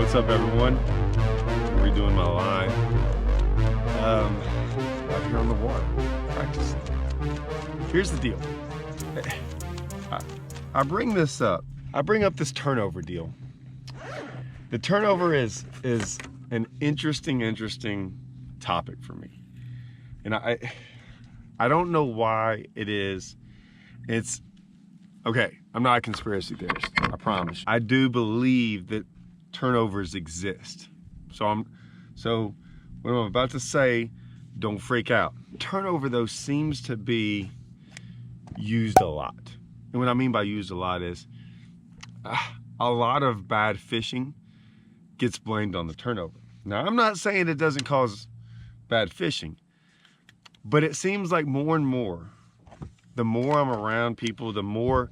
What's up, everyone? Redoing my line. Out here on the water, practicing. Here's the deal. I bring this up. I bring up this turnover deal. The turnover is an interesting topic for me, and I don't know why it is. It's okay. I'm not a conspiracy theorist. I promise. I do believe that turnovers exist. So what I'm about to say, don't freak out. Turnover, though, seems to be used a lot. And what I mean by used a lot is a lot of bad fishing gets blamed on the turnover. Now, I'm not saying it doesn't cause bad fishing, but it seems like more and more, the more I'm around people, the more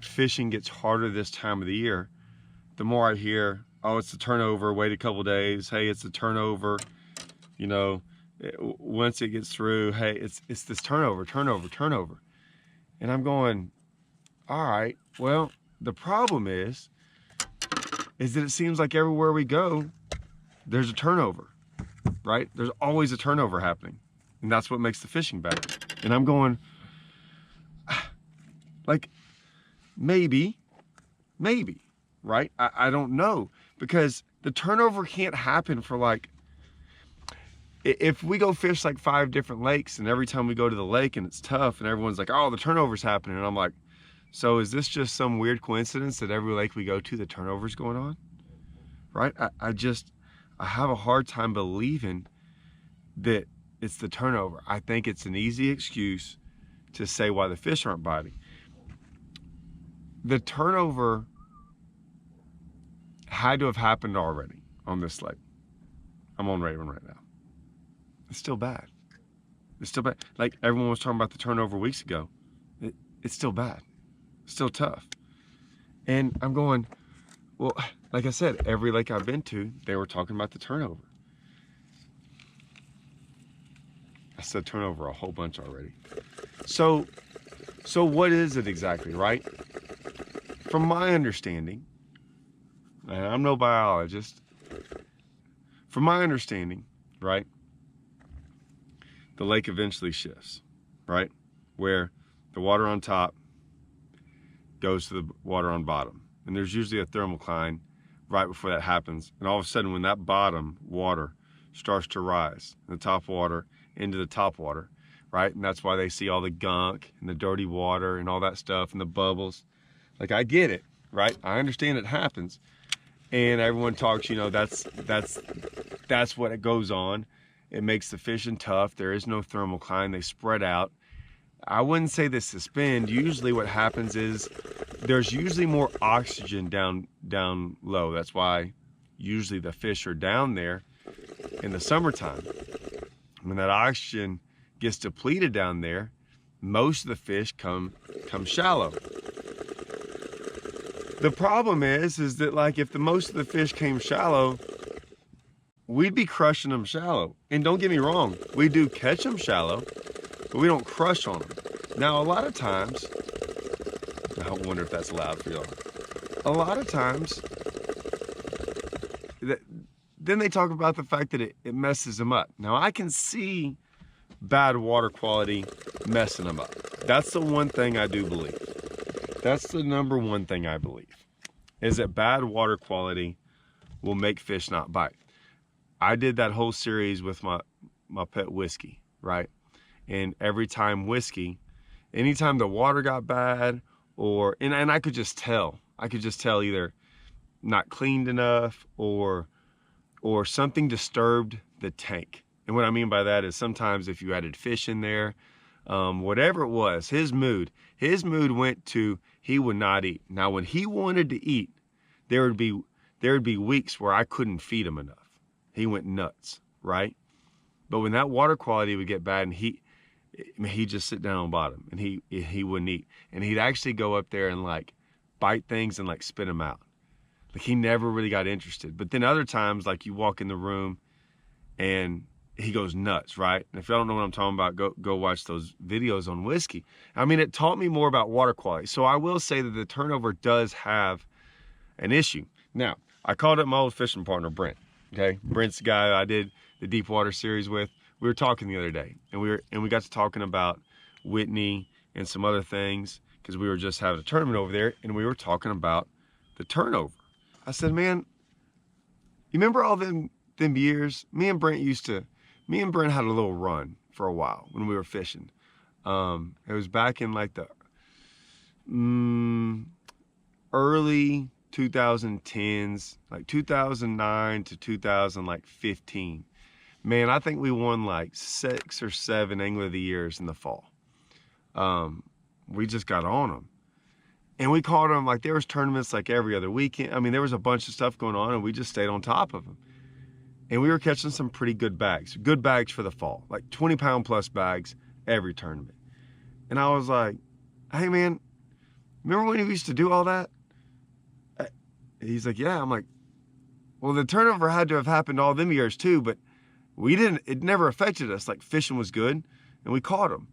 fishing gets harder this time of the year, the more I hear, oh, it's the turnover, wait a couple days, hey, it's the turnover, you know, once it gets through, hey, it's this turnover. And I'm going, all right, well, the problem is that it seems like everywhere we go, there's a turnover, right? There's always a turnover happening. And that's what makes the fishing better. And I'm going, like, maybe, right? I don't know, because the turnover can't happen for, like, if we go fish like 5 different lakes and every time we go to the lake and it's tough and everyone's like, oh, the turnover's happening. And I'm like, so is this just some weird coincidence that every lake we go to, the turnover's going on? Right? I have a hard time believing that it's the turnover. I think it's an easy excuse to say why the fish aren't biting. The turnover had to have happened already on this lake. I'm on Raven right now. It's still bad. It's still bad. Like everyone was talking about the turnover weeks ago. It's still bad. It's still tough. And I'm going, well, like I said, every lake I've been to, they were talking about the turnover. I said turnover a whole bunch already. So what is it exactly, right? From my understanding, and I'm no biologist, from my understanding, right, the lake eventually shifts, right? Where the water on top goes to the water on bottom. And there's usually a thermocline right before that happens. And all of a sudden, when that bottom water starts to rise, the top water into the top water, right? And that's why they see all the gunk and the dirty water and all that stuff and the bubbles. Like, I get it, right? I understand it happens. And everyone talks, you know, that's what it goes on. It makes the fishing tough. There is no thermocline. They spread out. I wouldn't say they suspend. Usually what happens is there's usually more oxygen down low. That's why usually the fish are down there in the summertime. When that oxygen gets depleted down there, most of the fish come shallow. The problem is that, like, if most of the fish came shallow, we'd be crushing them shallow. And don't get me wrong, we do catch them shallow, but we don't crush on them. Now, a lot of times, I wonder if that's loud for y'all. A lot of times, then they talk about the fact that it messes them up. Now, I can see bad water quality messing them up. That's the one thing I do believe. That's the number one thing I believe, is that bad water quality will make fish not bite. I did that whole series with my pet Whiskey, right? And every time Whiskey, anytime the water got bad, and I could just tell either not cleaned enough or something disturbed the tank. And what I mean by that is sometimes if you added fish in there, whatever it was, his mood went to, he would not eat. Now, when he wanted to eat, there would be weeks where I couldn't feed him enough. He went nuts, right? But when that water quality would get bad and he'd just sit down on bottom and he wouldn't eat. And he'd actually go up there and, like, bite things and, like, spit them out. Like, he never really got interested. But then other times, like, you walk in the room and he goes nuts, right? And if y'all don't know what I'm talking about, go watch those videos on Whiskey. I mean, it taught me more about water quality. So I will say that the turnover does have an issue. Now, I called up my old fishing partner, Brent. Okay, Brent's the guy I did the deep water series with. We were talking the other day, and we got to talking about Whitney and some other things, because we were just having a tournament over there, and we were talking about the turnover. I said, man, you remember all them years? Me and Brent had a little run for a while when we were fishing. It was back in like the early 2010s, like 2009 to 2015. Man, I think we won like 6 or 7 Angler of the Years in the fall. We just got on them. And we caught them, like there was tournaments like every other weekend. I mean, there was a bunch of stuff going on, and we just stayed on top of them. And we were catching some pretty good bags for the fall, like 20-pound plus bags every tournament. And I was like, hey man, remember when we used to do all that? He's like, yeah. I'm like, well, the turnover had to have happened all them years too, but it never affected us. Like fishing was good and we caught them.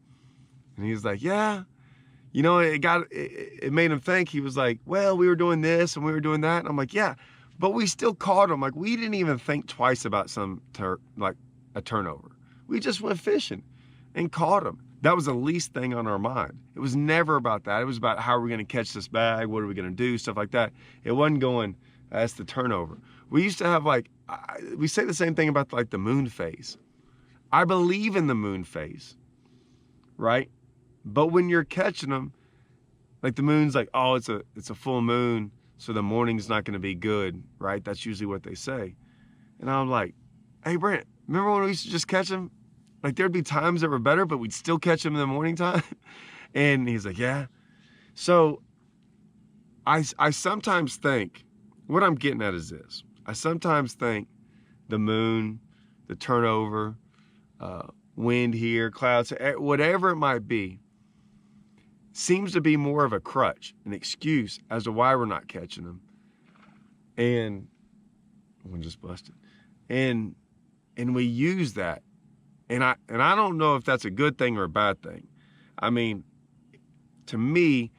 And he's like, yeah, you know, it made him think. He was like, well, we were doing this and we were doing that. And I'm like, yeah, but we still caught them. Like we didn't even think twice about a turnover. We just went fishing and caught them. That was the least thing on our mind. It was never about that. It was about how are we going to catch this bag? What are we going to do? Stuff like that. It wasn't going, that's the turnover. We used to have we say the same thing about like the moon phase. I believe in the moon phase, right? But when you're catching them, like the moon's like, oh, it's a full moon, so the morning's not going to be good, right? That's usually what they say. And I'm like, hey, Brent, remember when we used to just catch them? Like there'd be times that were better, but we'd still catch them in the morning time. And he's like, yeah. So I sometimes think, what I'm getting at is this. I sometimes think the moon, the turnover, wind here, clouds, whatever it might be, seems to be more of a crutch, an excuse as to why we're not catching them. And one just busted. And we use that. And I don't know if that's a good thing or a bad thing. I mean, to me,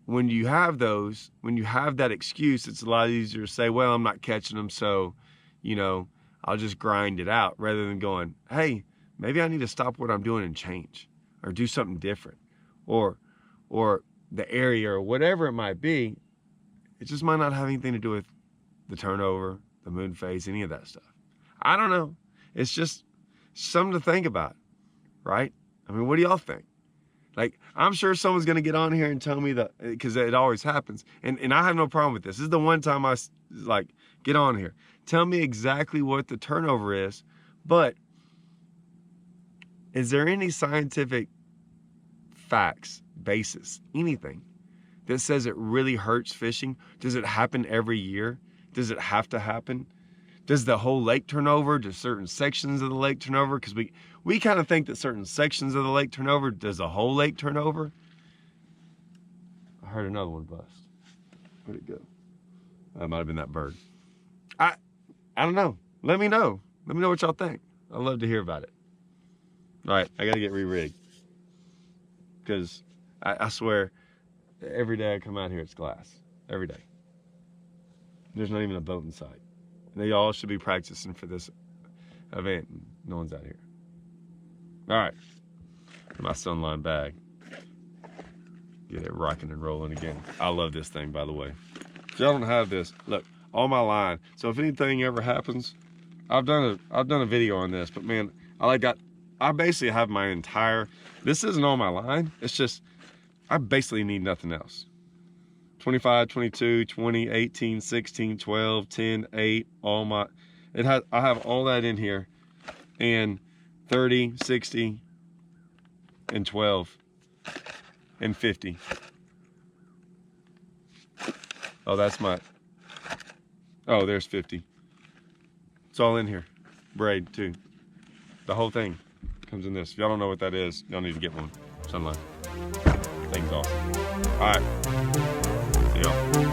when you have that excuse, it's a lot easier to say, well, I'm not catching them, so, you know, I'll just grind it out, rather than going, hey, maybe I need to stop what I'm doing and change, or do something different, or the area, or whatever it might be. It just might not have anything to do with the turnover, the moon phase, any of that stuff. I don't know. It's just something to think about, right? I mean, what do y'all think? Like, I'm sure someone's going to get on here and tell me that, because it always happens. And I have no problem with this. This is the one time I, like, get on here. Tell me exactly what the turnover is. But is there any scientific facts, basis, anything that says it really hurts fishing? Does it happen every year? Does it have to happen? Does the whole lake turn over? Do certain sections of the lake turn over? Because we kind of think that certain sections of the lake turn over. Does the whole lake turn over? I heard another one bust. Where'd it go? That might have been that bird. I don't know. Let me know. Let me know what y'all think. I'd love to hear about it. All right, I got to get re-rigged. Because I swear, every day I come out here, it's glass. Every day. There's not even a boat in sight. They all should be practicing for this event. No one's out here. All right. My Sunline bag. Get it rocking and rolling again. I love this thing, by the way. If y'all don't have this, look, on my line. So if anything ever happens, I've done a video on this, but man, I basically have my entire, this isn't on my line. It's just, I basically need nothing else. 25, 22, 20, 18, 16, 12, 10, 8, I have all that in here, and 30, 60, and 12, and 50. Oh, there's 50. It's all in here. Braid too. The whole thing comes in this. If y'all don't know what that is, y'all need to get one. Sunline. Thing's awesome. All right. See y'all.